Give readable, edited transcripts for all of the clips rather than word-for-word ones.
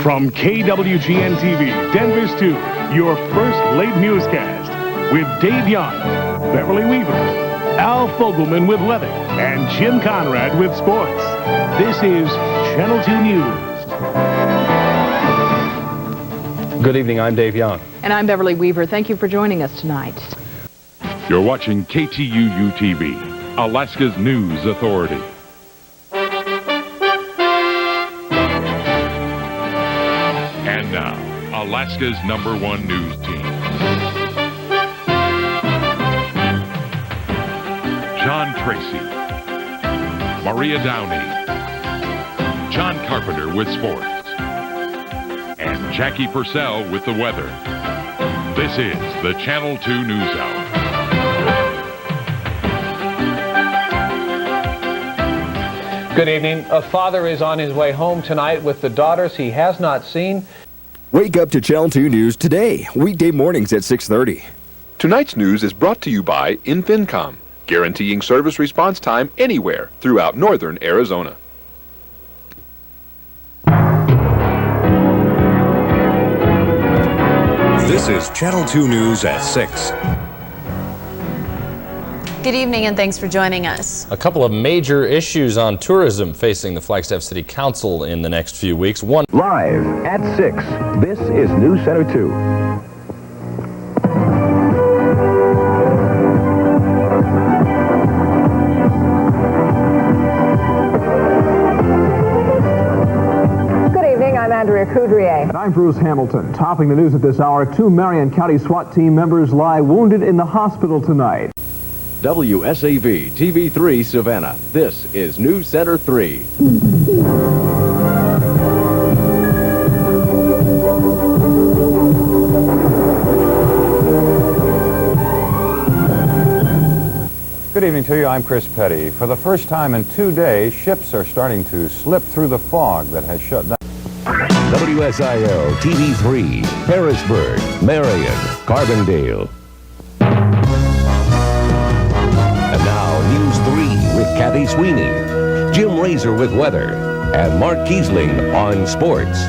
From KWGN-TV, Denver Stew, your first late newscast with Dave Young, Beverly Weaver, Al Fogelman with weather, and Jim Conrad with sports. This is Channel 2 News. Good evening, I'm Dave Young. And I'm Beverly Weaver. Thank you for joining us tonight. You're watching KTUU-TV, Alaska's news authority. And now, Alaska's #1 news team. John Tracy, Maria Downey, John Carpenter with sports, and Jackie Purcell with the weather. This is the Channel 2 News Hour. Good evening. A father is on his way home tonight with the daughters he has not seen. Wake up to Channel 2 News today, weekday mornings at 6:30. Tonight's news is brought to you by Infincom, guaranteeing service response time anywhere throughout northern Arizona. This is Channel 2 News at 6. Good evening and thanks for joining us. A couple of major issues on tourism facing the Flagstaff City Council in the next few weeks. One live at 6. This is News Center 2. Good evening, I'm Andrea Coudrier. And I'm Bruce Hamilton. Topping the news at this hour, 2 Marion County SWAT team members lie wounded in the hospital tonight. WSAV TV3 Savannah. This is News Center 3. Good evening to you. I'm Chris Petty. For the first time in 2 days, ships are starting to slip through the fog that has shut down. WSIL TV3, Harrisburg, Marion, Carbondale. And now, News 3 with Kathy Sweeney, Jim Razor with weather, and Mark Kiesling on sports.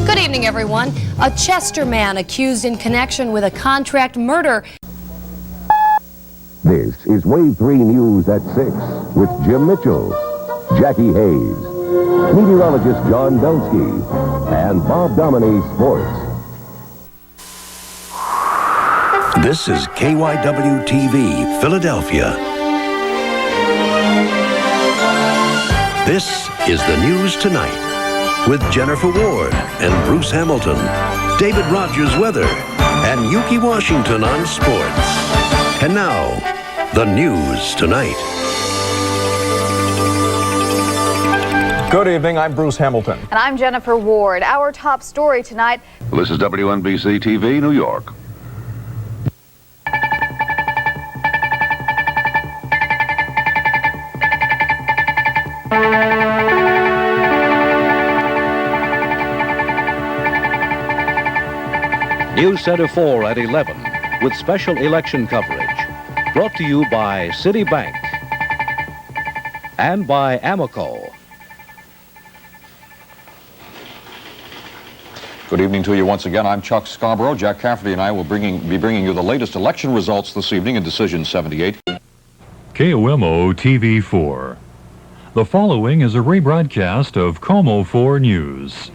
Good evening, everyone. A Chester man accused in connection with a contract murder. This is Wave 3 News at 6 with Jim Mitchell, Jackie Hayes, meteorologist John Belsky, and Bob Dominy Sports. This is KYW-TV, Philadelphia. This is the news tonight with Jennifer Ward and Bruce Hamilton, David Rogers weather, and Yuki Washington on sports. And now, the news tonight. Good evening, I'm Bruce Hamilton. And I'm Jennifer Ward. Our top story tonight. This is WNBC TV, New York. News Center 4 at 11 with special election coverage. Brought to you by Citibank and by Amoco. Good evening to you once again. I'm Chuck Scarborough. Jack Cafferty and I will be bringing you the latest election results this evening in Decision 78. KOMO TV4. The following is a rebroadcast of KOMO 4 News.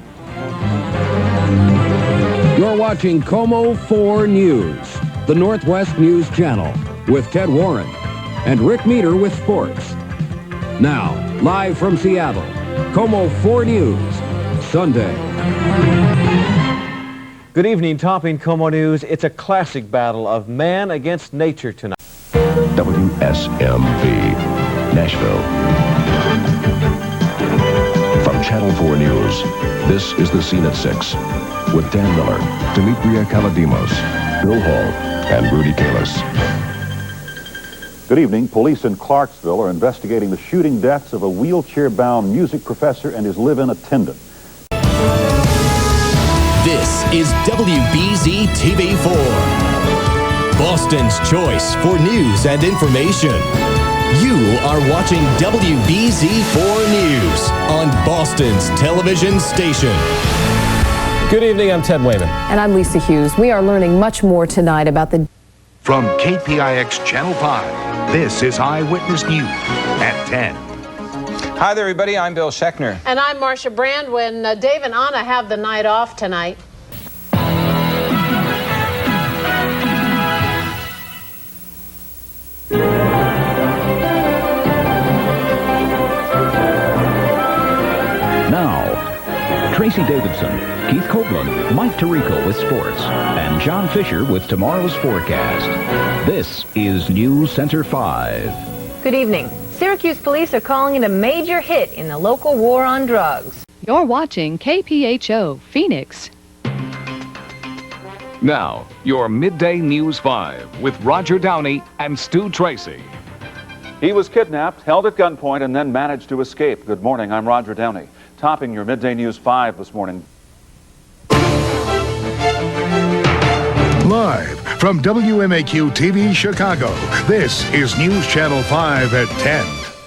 You're watching KOMO 4 News, the Northwest News Channel, with Ted Warren and Rick Meter with sports. Now, live from Seattle, KOMO 4 News, Sunday. Good evening, topping KOMO News. It's a classic battle of man against nature tonight. WSMV, Nashville. From Channel 4 News, this is The Scene at 6. With Dan Miller, Demetria Kaladimos, Bill Hall, and Rudy Kalis. Good evening. Police in Clarksville are investigating the shooting deaths of a wheelchair-bound music professor and his live-in attendant. This is WBZ TV4, Boston's choice for news and information. You are watching WBZ4 News on Boston's television station. Good evening, I'm Ted Wayman. And I'm Lisa Hughes. We are learning much more tonight about the... From KPIX Channel 5, this is Eyewitness News at 10. Hi there, everybody. I'm Bill Schechner. And I'm Marcia Brand. When Dave and Anna have the night off tonight. Now, Tracy Davidson, Keith Copeland, Mike Tirico with sports, and John Fisher with tomorrow's forecast. This is News Center 5. Good evening. Syracuse police are calling it a major hit in the local war on drugs. You're watching KPHO Phoenix. Now, your Midday News 5 with Roger Downey and Stu Tracy. He was kidnapped, held at gunpoint, and then managed to escape. Good morning, I'm Roger Downey. Topping your Midday News 5 this morning. Live from WMAQ TV Chicago, this is News Channel 5 at 10.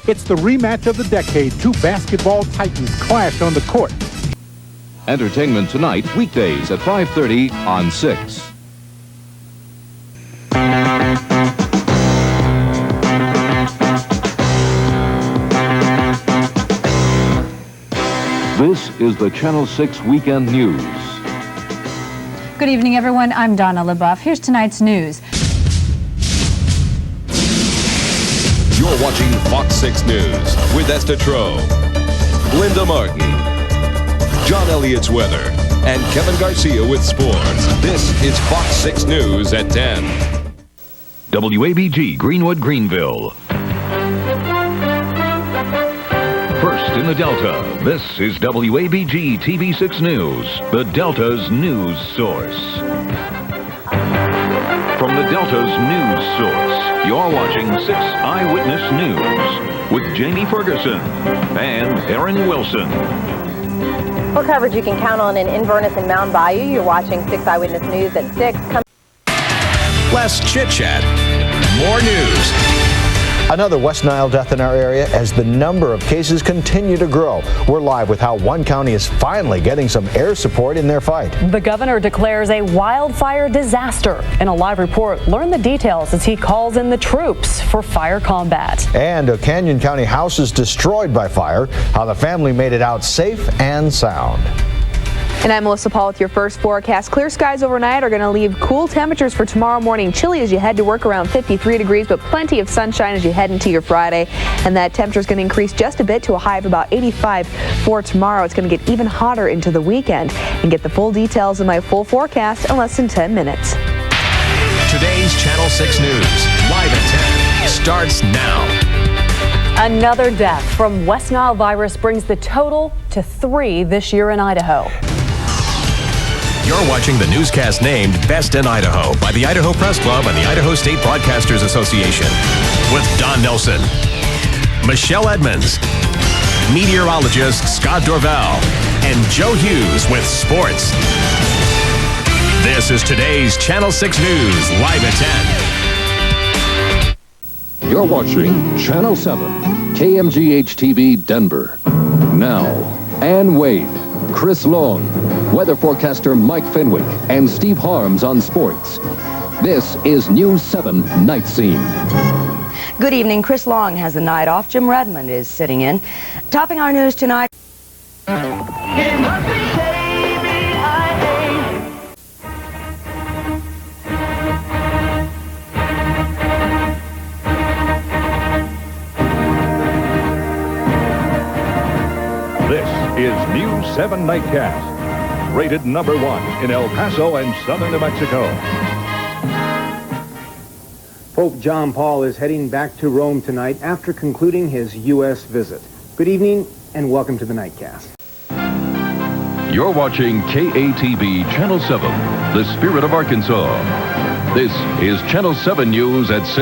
It's the rematch of the decade. Two basketball titans clash on the court. Entertainment tonight, weekdays at 5:30 on 6. This is the Channel 6 Weekend News. Good evening, everyone. I'm Donna LaBeouf. Here's tonight's news. You're watching Fox 6 News with Esther Troe, Linda Martin, John Elliott's weather, and Kevin Garcia with sports. This is Fox 6 News at 10. WABG Greenwood, Greenville. First in the Delta, this is WABG TV6 News, the Delta's news source. From the Delta's news source, you're watching 6 Eyewitness News with Jamie Ferguson and Erin Wilson. Full coverage you can count on in Inverness and Mound Bayou. You're watching 6 Eyewitness News at 6. Less chit-chat, more news. Another West Nile death in our area as the number of cases continue to grow. We're live with how one county is finally getting some air support in their fight. The governor declares a wildfire disaster. In a live report, learn the details as he calls in the troops for fire combat. And a Canyon County house is destroyed by fire, how the family made it out safe and sound. And I'm Melissa Paul with your first forecast. Clear skies overnight are going to leave cool temperatures for tomorrow morning. Chilly as you head to work, around 53 degrees, but plenty of sunshine as you head into your Friday. And that temperature is going to increase just a bit to a high of about 85 for tomorrow. It's going to get even hotter into the weekend. And get the full details in my full forecast in less than 10 minutes. Today's Channel 6 News, live at 10, starts now. Another death from West Nile virus brings the total to 3 this year in Idaho. You're watching the newscast named Best in Idaho by the Idaho Press Club and the Idaho State Broadcasters Association. With Don Nelson, Michelle Edmonds, meteorologist Scott Dorval, and Joe Hughes with sports. This is today's Channel 6 News, live at 10. You're watching Channel 7, KMGH-TV Denver. Now, Ann Wade, Chris Long, weather forecaster Mike Fenwick, and Steve Harms on sports. This is News 7 Night Scene. Good evening. Chris Long has the night off. Jim Redmond is sitting in. Topping our news tonight. This is News 7 Nightcast, rated number 1 in El Paso and southern New Mexico. Pope John Paul is heading back to Rome tonight after concluding his U.S. visit. Good evening and welcome to the Nightcast. You're watching KATV Channel 7, the Spirit of Arkansas. This is Channel 7 News at 6.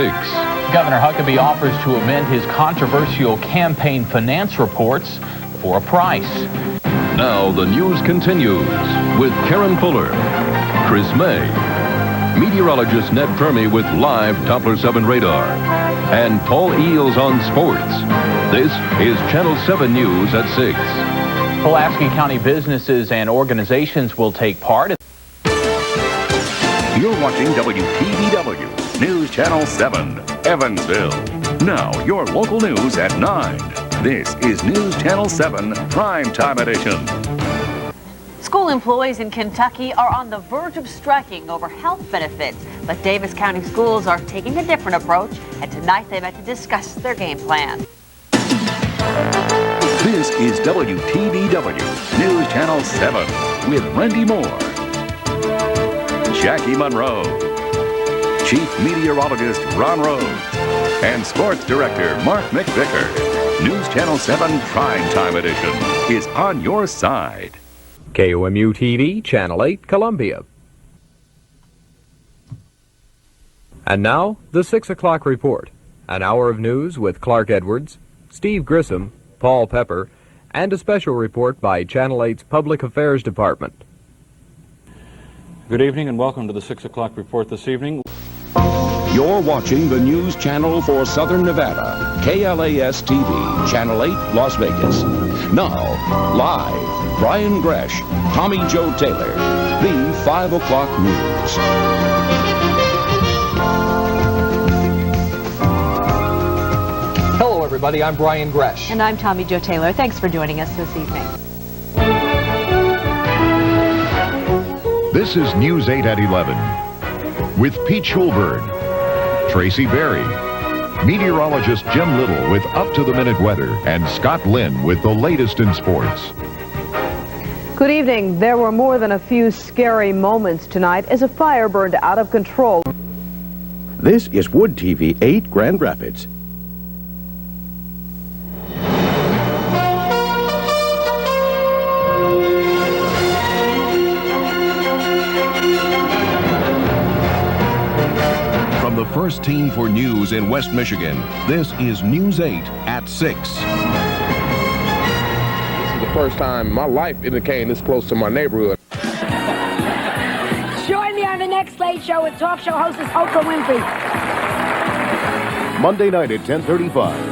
Governor Huckabee offers to amend his controversial campaign finance reports for a price. Now the news continues with Karen Fuller, Chris May, Meteorologist Ned Fermi with live Doppler 7 radar. And Paul Eels on sports. This is Channel 7 News at 6. Pulaski County businesses and organizations will take part. You're watching WTVW, News Channel 7, Evansville. Now, your local news at 9. This is News Channel 7 Primetime Edition. School employees in Kentucky are on the verge of striking over health benefits, but Davis County schools are taking a different approach, and tonight they met to discuss their game plan. This is WTVW, News Channel 7, with Randy Moore, Jackie Monroe, Chief Meteorologist Ron Rhodes, and Sports Director Mark McVicker. News Channel 7 Primetime Edition is on your side. KOMU TV, Channel 8, Columbia. And now, the 6 o'clock report. An hour of news with Clark Edwards, Steve Grissom, Paul Pepper, and a special report by Channel 8's Public Affairs Department. Good evening and welcome to the 6 o'clock report this evening. You're watching the news channel for Southern Nevada, KLAS TV, Channel 8, Las Vegas. Now, live, Brian Gresh, Tommy Joe Taylor, the 5 o'clock news. Hello, everybody. I'm Brian Gresh. And I'm Tommy Joe Taylor. Thanks for joining us this evening. This is News 8 at 11 with Pete Schulberg, Tracy Berry, meteorologist Jim Little with up-to-the-minute weather, and Scott Lynn with the latest in sports. Good evening. There were more than a few scary moments tonight as a fire burned out of control. This is Wood TV 8 Grand Rapids. The first team for news in West Michigan. This is News 8 at 6. This is the first time in my life it became this close to my neighborhood. Join me on the next Late Show with talk show hostess Oprah Winfrey. Monday night at 10:35.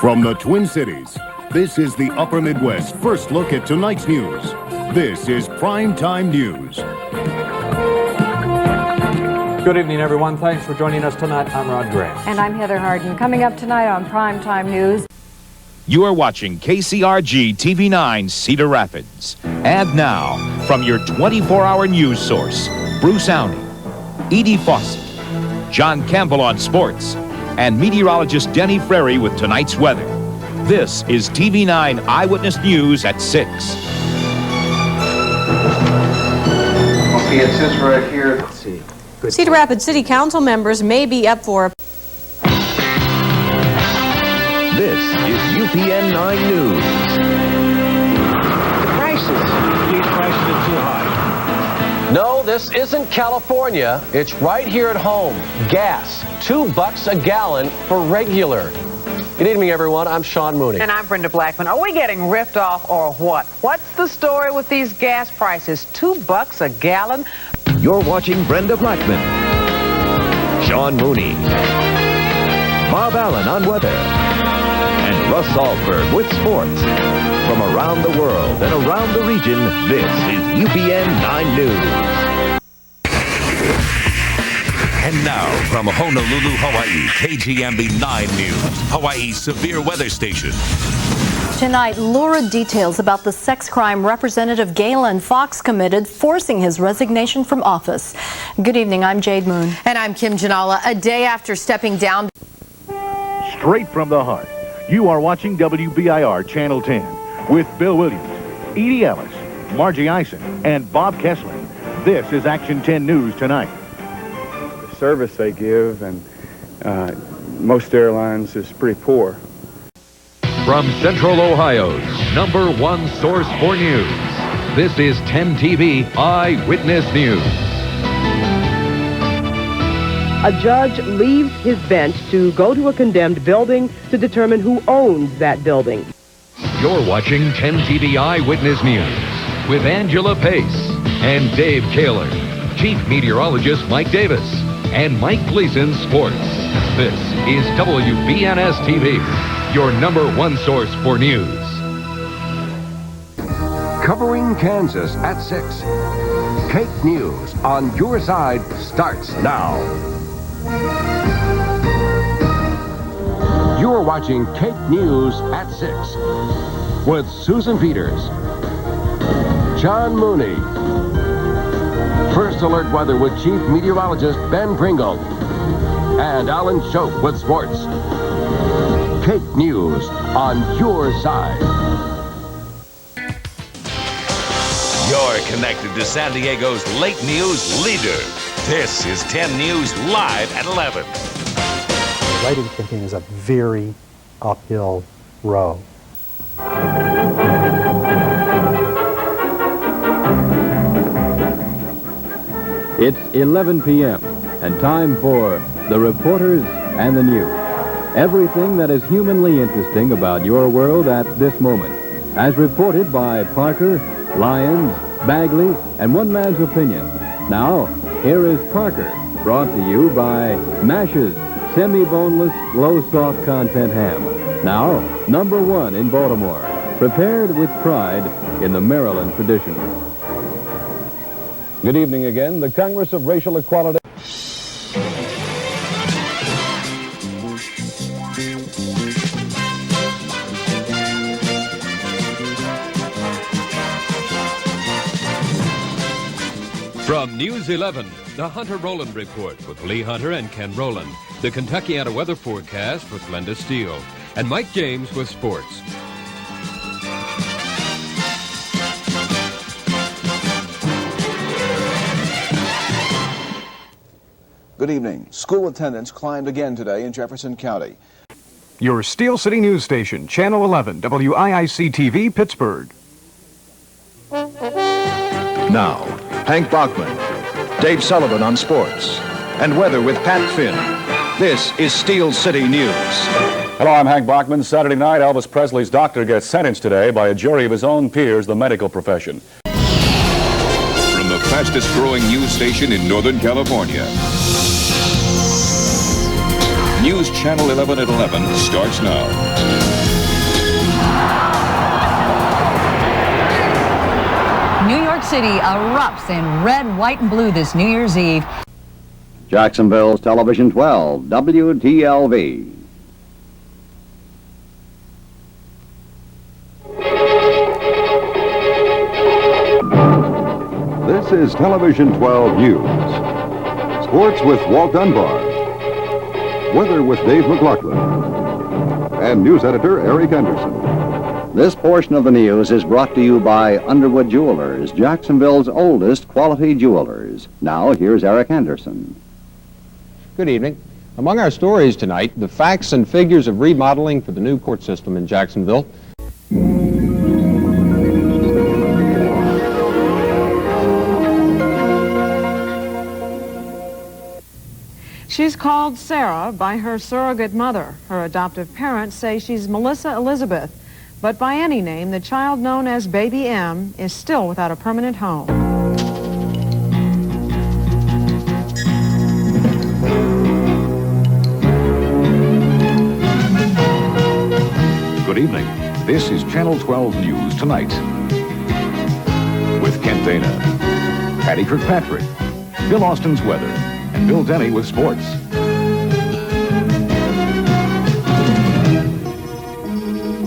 From the Twin Cities, this is the Upper Midwest first look at tonight's news. This is Primetime News. Good evening, everyone. Thanks for joining us tonight. I'm Rod Gray. And I'm Heather Harden. Coming up tonight on Primetime News. You are watching KCRG TV9 Cedar Rapids. And now, from your 24-hour news source, Bruce Owning, Edie Fawcett, John Campbell on sports, and meteorologist Denny Frary with tonight's weather. This is TV9 Eyewitness News at 6. Okay, it says right here. Let's see. Cedar Rapids City Council members may be up for. This is UPN 9 News. These prices are too high. No, this isn't California. It's right here at home. Gas, $2 a gallon for regular. Good evening, everyone. I'm Sean Mooney. And I'm Brenda Blackman. Are we getting ripped off or what? What's the story with these gas prices? $2 a gallon? You're watching Brenda Blackman, Sean Mooney, Bob Allen on weather, and Russ Salzberg with sports. From around the world and around the region, this is UPN 9 News. And now, from Honolulu, Hawaii, KGMB 9 News, Hawaii's severe weather station. Tonight, lurid details about the sex crime Representative Galen Fox committed, forcing his resignation from office. Good evening, I'm Jade Moon. And I'm Kim Janala. A day after stepping down. Straight from the heart, you are watching WBIR Channel 10 with Bill Williams, Edie Ellis, Margie Eisen, and Bob Kessler. This is Action 10 News tonight. The service they give and most airlines is pretty poor. From Central Ohio's #1 source for news, this is 10 TV Eyewitness News. A judge leaves his bench to go to a condemned building to determine who owns that building. You're watching 10 TV Eyewitness News with Angela Pace and Dave Kaler, Chief Meteorologist Mike Davis, and Mike Gleason Sports. This is WBNS TV, your #1 source for news. Covering Kansas at 6. Kate News on your side starts now. You're watching Kate News at 6 with Susan Peters, John Mooney, First Alert Weather with Chief Meteorologist Ben Pringle, and Alan Choate with sports. Kate News on your side. You're connected to San Diego's late news leader. This is 10 News Live at 11. Writing campaign is a very uphill row. It's 11 p.m. and time for the reporters and the news. Everything that is humanly interesting about your world at this moment, as reported by Parker, Lyons, Bagley, and one man's opinion. Now, here is Parker, brought to you by Mash's semi-boneless, low-salt content ham. Now, #1 in Baltimore, prepared with pride in the Maryland tradition. Good evening again. The Congress of Racial Equality. From News 11, the Hunter Rowland Report with Lee Hunter and Ken Rowland. The Kentuckiana weather forecast with Glenda Steele. And Mike James with sports. Good evening. School attendance climbed again today in Jefferson County. Your Steel City News Station, Channel 11, WIIC-TV, Pittsburgh. Now, Hank Bachman, Dave Sullivan on sports, and weather with Pat Finn. This is Steel City News. Hello, I'm Hank Bachman. Saturday night, Elvis Presley's doctor gets sentenced today by a jury of his own peers, the medical profession. From the fastest growing news station in Northern California. News Channel 11 at 11 starts now. New York City erupts in red, white, and blue this New Year's Eve. Jacksonville's Television 12, WTLV. This is Television 12 News. Sports with Walt Dunbar. Weather with Dave McLaughlin. And news editor Eric Anderson. This portion of the news is brought to you by Underwood Jewelers, Jacksonville's oldest quality jewelers. Now, here's Eric Anderson. Good evening. Among our stories tonight, the facts and figures of remodeling for the new court system in Jacksonville. She's called Sarah by her surrogate mother. Her adoptive parents say she's Melissa Elizabeth. But by any name, the child known as Baby M is still without a permanent home. Good evening. This is Channel 12 News Tonight. With Kent Dana, Patty Kirkpatrick, Bill Austin's weather, and Bill Denny with sports.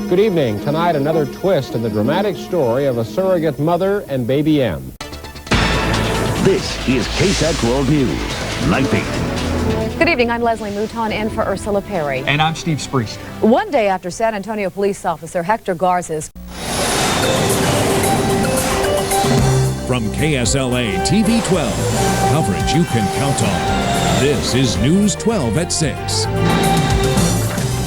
Good evening. Tonight, another twist in the dramatic story of a surrogate mother and Baby M. This is KSAT World News, Night Beat. Good evening. I'm Leslie Mouton in for Ursula Perry. And I'm Steve Spriest. One day after San Antonio police officer Hector Garza's. From KSLA TV 12, coverage you can count on. This is News 12 at 6.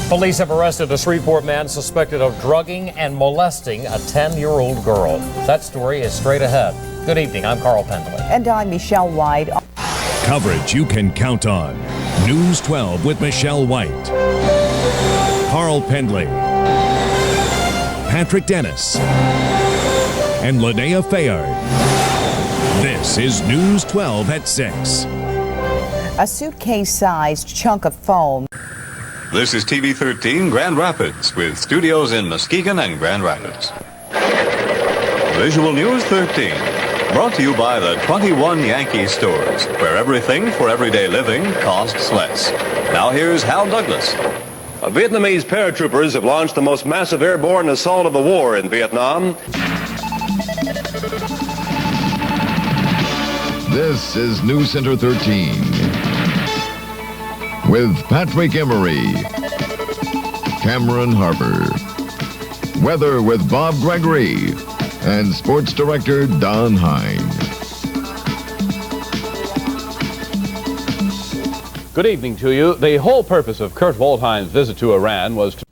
Police have arrested a Shreveport man suspected of drugging and molesting a 10-year-old girl. That story is straight ahead. Good evening, I'm Carl Pendley. And I'm Michelle White. Coverage you can count on. News 12 with Michelle White, Carl Pendley, Patrick Dennis, and Linnea Fayard. This is News 12 at 6. A suitcase-sized chunk of foam. This is TV 13 Grand Rapids with studios in Muskegon and Grand Rapids. Visual News 13, brought to you by the 21 Yankee stores, where everything for everyday living costs less. Now here's Hal Douglas. Vietnamese paratroopers have launched the most massive airborne assault of the war in Vietnam. This is News Center 13 with Patrick Emery, Cameron Harper, weather with Bob Gregory, and sports director Don Hine. Good evening to you. The whole purpose of Kurt Waldheim's visit to Iran was to...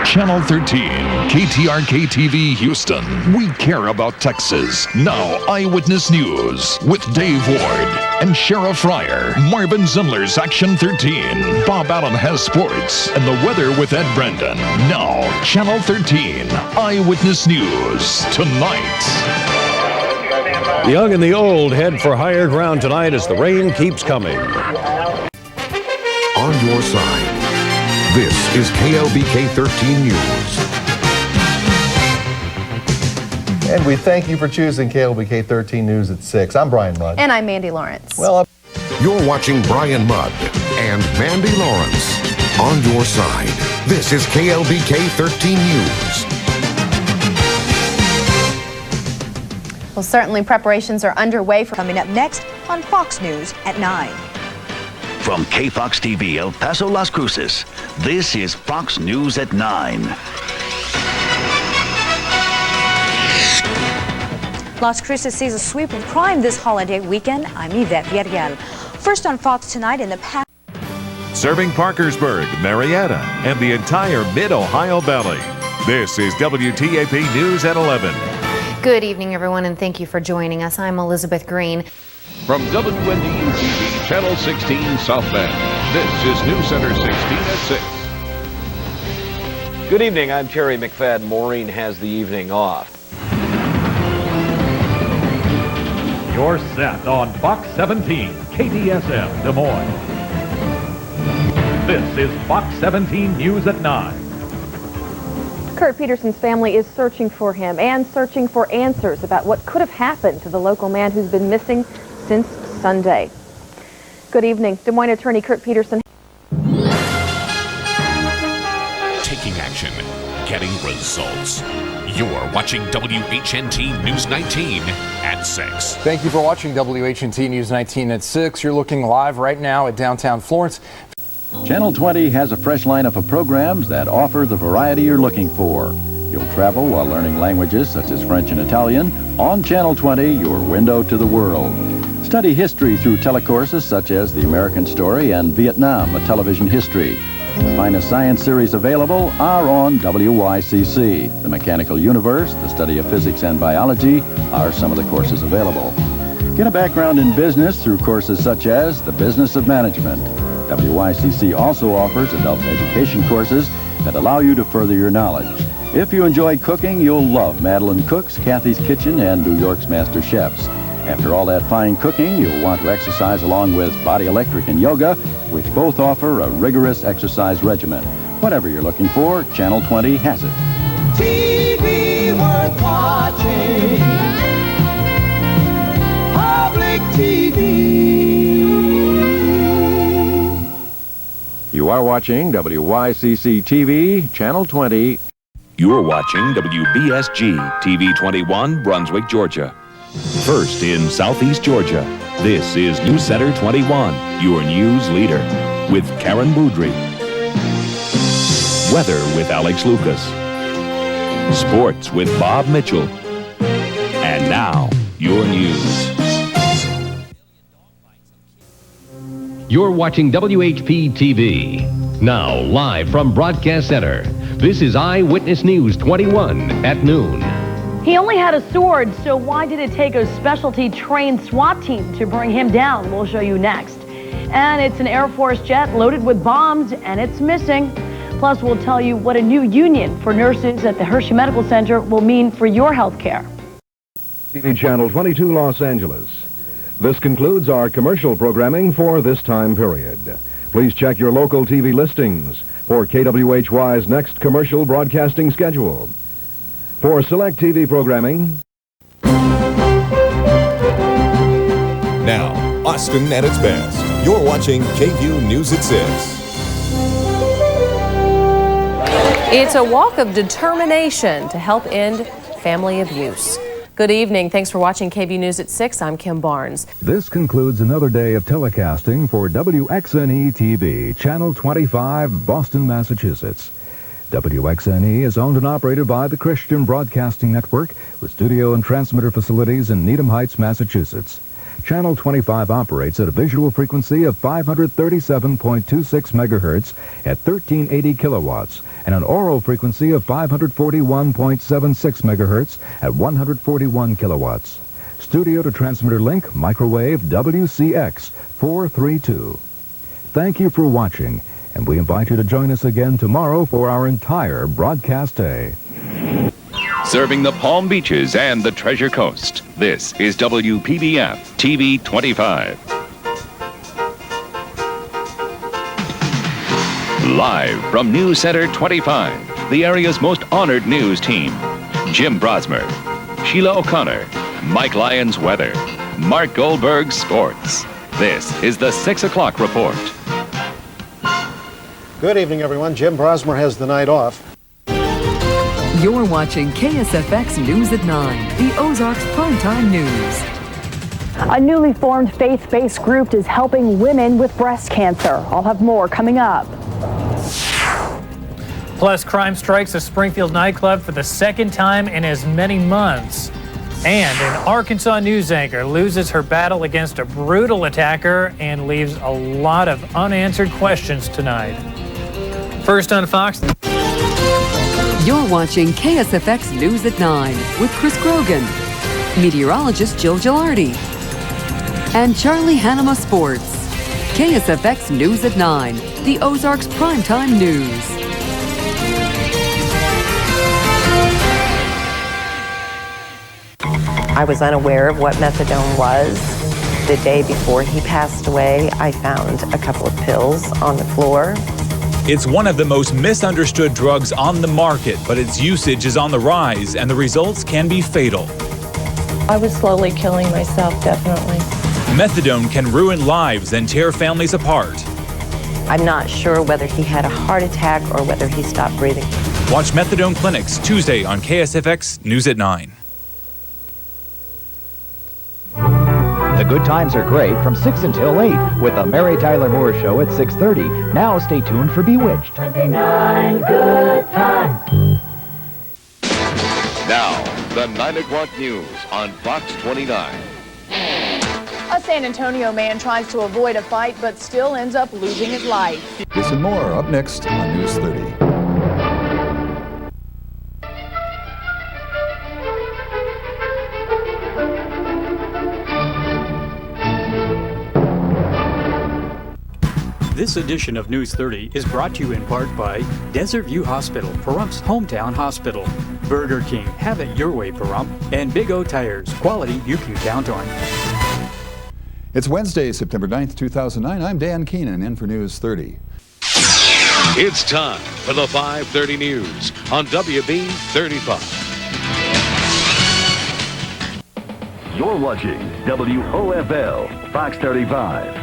Channel 13, KTRK-TV Houston. We care about Texas. Now, Eyewitness News with Dave Ward and Sheriff Fryer. Marvin Zimler's Action 13. Bob Allen has sports and the weather with Ed Brandon. Now, Channel 13, Eyewitness News. Tonight. The young and the old head for higher ground tonight as the rain keeps coming. On your side. This is KLBK 13 News. And we thank you for choosing KLBK 13 News at 6. I'm Brian Mudd. And I'm Mandy Lawrence. Well, You're watching Brian Mudd and Mandy Lawrence. On your side. This is KLBK 13 News. Well, certainly preparations are underway for coming up next on Fox News at 9. From KFOX TV, El Paso, Las Cruces, this is Fox News at 9. Las Cruces sees a sweep of crime this holiday weekend. I'm Yvette Villarreal. First on Fox tonight in the past. Serving Parkersburg, Marietta, and the entire Mid-Ohio Valley. This is WTAP News at 11. Good evening, everyone, and thank you for joining us. I'm Elizabeth Green. From WNDU-TV, Channel 16, South Bend. This is News Center 16 at 6. Good evening, I'm Terry McFadden. Maureen has the evening off. You're set on Fox 17, KDSM, Des Moines. This is Fox 17 News at 9. Kurt Peterson's family is searching for him and searching for answers about what could have happened to the local man who's been missing since Sunday. Good evening. Des Moines attorney Kurt Peterson. Taking action, getting results. You're watching WHNT News 19 at 6. Thank you for watching WHNT News 19 at 6. You're looking live right now at downtown Florence. Channel 20 has a fresh lineup of programs that offer the variety you're looking for. You'll travel while learning languages such as French and Italian on Channel 20, your window to the world. Study history through telecourses such as The American Story and Vietnam, a television history. The finest science series available are on WYCC. The Mechanical Universe, the study of physics and biology are some of the courses available. Get a background in business through courses such as The Business of Management. WYCC also offers adult education courses that allow you to further your knowledge. If you enjoy cooking, you'll love Madeline Cook's, Kathy's Kitchen, and New York's Master Chefs. After all that fine cooking, you'll want to exercise along with Body Electric and Yoga, which both offer a rigorous exercise regimen. Whatever you're looking for, Channel 20 has it. TV worth watching. Public TV. You are watching WYCC TV, Channel 20. You're watching WBSG TV 21, Brunswick, Georgia. First in Southeast Georgia, this is News Center 21, your news leader, with Karen Boudry. Weather with Alex Lucas. Sports with Bob Mitchell. And now, your news. You're watching WHP TV. Now, live from Broadcast Center, this is Eyewitness News 21 at noon. He only had a sword, so why did it take a specialty trained SWAT team to bring him down? We'll show you next. And it's an Air Force jet loaded with bombs, and it's missing. Plus, we'll tell you what a new union for nurses at the Hershey Medical Center will mean for your health care. TV Channel 22 Los Angeles. This concludes our commercial programming for this time period. Please check your local TV listings for KWHY's next commercial broadcasting schedule. For select TV programming... Now, Austin at its best. You're watching KVUE News at 6. It's a walk of determination to help end family abuse. Good evening. Thanks for watching KVUE News at 6. I'm Kim Barnes. This concludes another day of telecasting for WXNE-TV, Channel 25, Boston, Massachusetts. WXNE is owned and operated by the Christian Broadcasting Network with studio and transmitter facilities in Needham Heights, Massachusetts. Channel 25 operates at a visual frequency of 537.26 megahertz at 1380 kilowatts and an aural frequency of 541.76 megahertz at 141 kilowatts. Studio to transmitter link microwave WCX 432. Thank you for watching, and we invite you to join us again tomorrow for our entire broadcast day. Serving the Palm Beaches and the Treasure Coast, this is WPBF TV 25. Live from News Center 25, the area's most honored news team. Jim Brosmer, Sheila O'Connor, Mike Lyons Weather, Mark Goldberg Sports. This is the 6 o'clock report. Good evening, everyone. Jim Brosmer has the night off. You're watching KSFX News at 9, the Ozarks Primetime News. A newly formed faith-based group is helping women with breast cancer. I'll have more coming up. Plus, crime strikes a Springfield nightclub for the second time in as many months. And an Arkansas news anchor loses her battle against a brutal attacker and leaves a lot of unanswered questions tonight. First on Fox. You're watching KSFX News at 9 with Chris Grogan, meteorologist Jill Gilardi, and Charlie Hanema Sports. KSFX News at 9, the Ozarks Primetime News. I was unaware of what methadone was. The day before he passed away, I found a couple of pills on the floor. It's one of the most misunderstood drugs on the market, but its usage is on the rise, and the results can be fatal. I was slowly killing myself, definitely. Methadone can ruin lives and tear families apart. I'm not sure whether he had a heart attack or whether he stopped breathing. Watch Methadone Clinics Tuesday on KSFX News at 9. The good times are great from 6 until 8 with the Mary Tyler Moore Show at 6:30. Now stay tuned for Bewitched. 29 good times. Now, the 9 o'clock news on Fox 29. A San Antonio man tries to avoid a fight but still ends up losing his life. This and more up next on News 30. This edition of News 30 is brought to you in part by Desert View Hospital, Pahrumph's hometown hospital. Burger King, have it your way, Pahrump. And Big O Tires, quality you can count on. It's Wednesday, September 9th, 2009. I'm Dan Keenan, in for News 30. It's time for the 5:30 news on WB 35. You're watching WOFL, Fox 35.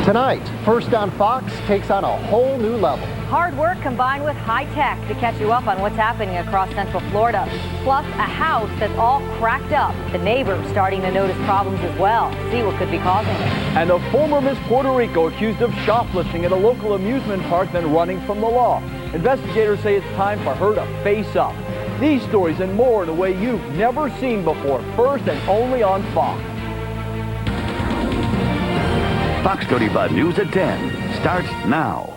Tonight, First on Fox takes on a whole new level. Hard work combined with high tech to catch you up on what's happening across Central Florida. Plus, a house that's all cracked up. The neighbors starting to notice problems as well. See what could be causing it. And a former Miss Puerto Rico accused of shoplifting at a local amusement park, then running from the law. Investigators say it's time for her to face up. These stories and more in a way you've never seen before. First and only on Fox. Fox 35 News at 10 starts now.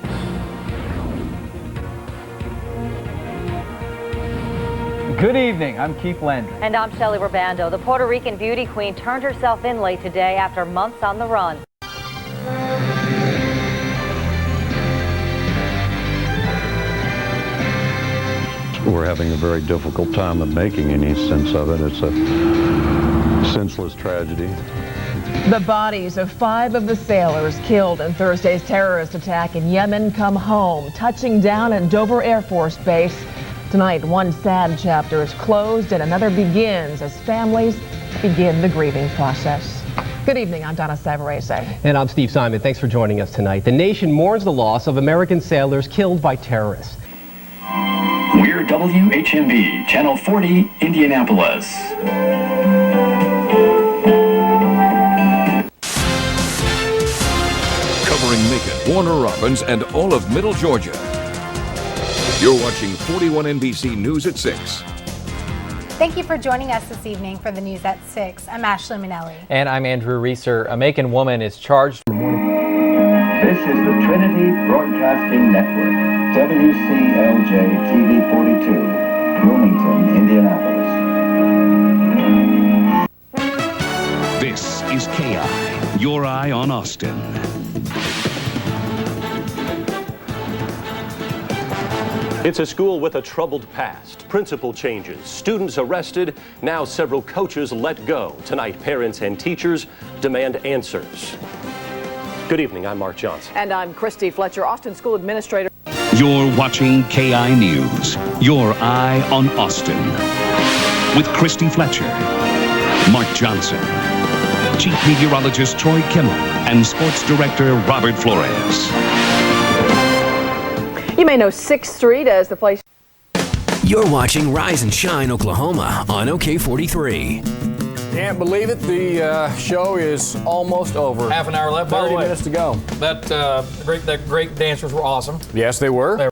Good evening, I'm Keith Landry. And I'm Shelley Rabando. The Puerto Rican beauty queen turned herself in late today after months on the run. We're having a very difficult time of making any sense of it. It's a senseless tragedy. The bodies of 5 of the sailors killed in Thursday's terrorist attack in Yemen come home, touching down at Dover Air Force Base. Tonight, one sad chapter is closed and another begins as families begin the grieving process. Good evening, I'm Donna Savarese. And I'm Steve Simon. Thanks for joining us tonight. The nation mourns the loss of American sailors killed by terrorists. We're WHMB, Channel 40, Indianapolis. Covering Macon, Warner Robins, and all of Middle Georgia. You're watching 41 NBC News at 6. Thank you for joining us this evening for the news at 6. I'm Ashley Minnelli. And I'm Andrew Reeser. A Macon woman is charged. This is the Trinity Broadcasting Network, WCLJ TV 42, Bloomington, Indianapolis. This is KI, your eye on Austin. It's a school with a troubled past. Principal changes, students arrested, now several coaches let go. Tonight, parents and teachers demand answers. Good evening, I'm Mark Johnson. And I'm Christy Fletcher, Austin School Administrator. You're watching KI News, your eye on Austin. With Christy Fletcher, Mark Johnson, Chief Meteorologist Troy Kimmel, and Sports Director Robert Flores. You may know 6th Street as the place. You're watching Rise and Shine Oklahoma on OK43. Can't believe it. The show is almost over. Half an hour left. 30 minutes to go. That great dancers were awesome. Yes, they were.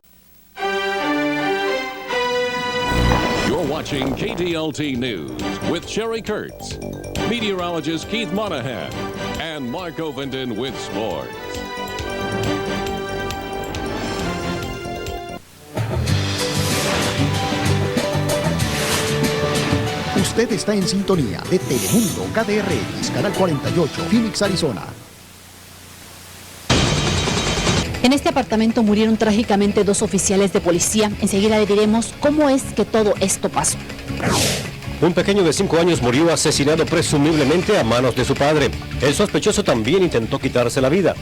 You're watching KTLT News with Sherry Kurtz, meteorologist Keith Monahan, and Mark Ovenden with sports. Usted está en sintonía de Telemundo KDRX, Canal 48, Phoenix, Arizona. En este apartamento murieron trágicamente 2 oficiales de policía. Enseguida le diremos cómo es que todo esto pasó. Un pequeño de 5 años murió asesinado presumiblemente a manos de su padre. El sospechoso también intentó quitarse la vida.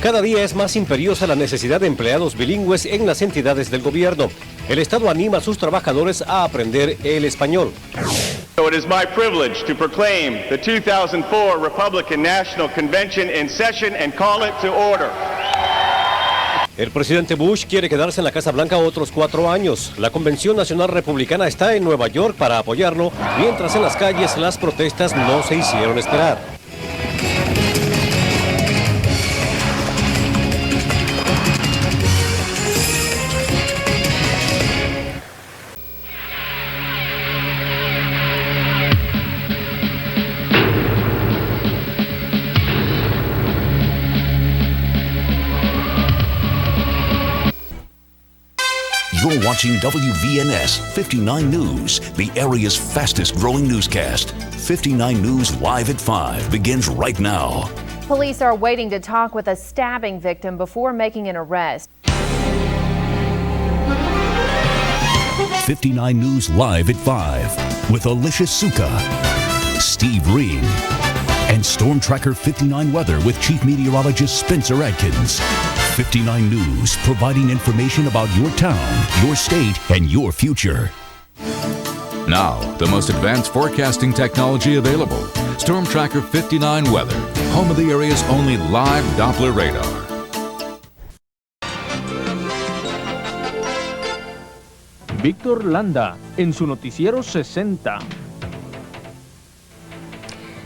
Cada día es más imperiosa la necesidad de empleados bilingües en las entidades del gobierno. El Estado anima a sus trabajadores a aprender el español. So it is my privilege to proclaim the 2004 Republican National Convention in session and call it to order. El presidente Bush quiere quedarse en la Casa Blanca otros 4 años. La Convención Nacional Republicana está en Nueva York para apoyarlo, mientras en las calles las protestas no se hicieron esperar. You're watching WVNS 59 News, the area's fastest growing newscast. 59 News Live at 5 begins right now. Police are waiting to talk with a stabbing victim before making an arrest. 59 News Live at 5 with Alicia Suka, Steve Reed, and Storm Tracker 59 Weather with Chief Meteorologist Spencer Adkins. 59 News, providing information about your town, your state, and your future. Now, the most advanced forecasting technology available. Storm Tracker 59 Weather, home of the area's only live Doppler radar. Víctor Landa, en su noticiero 60.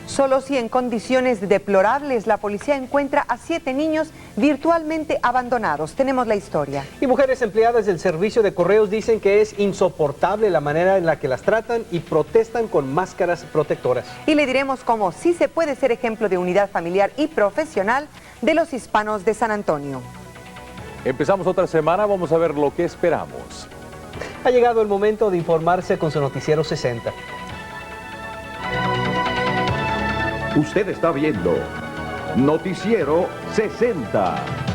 Solos y en condiciones deplorables, la policía encuentra a 7 niños virtualmente abandonados. Tenemos la historia. Y mujeres empleadas del servicio de correos dicen que es insoportable la manera en la que las tratan y protestan con máscaras protectoras. Y le diremos cómo sí se puede ser ejemplo de unidad familiar y profesional de los hispanos de San Antonio. Empezamos otra semana, vamos a ver lo que esperamos. Ha llegado el momento de informarse con su Noticiero 60. Usted está viendo Noticiero 60.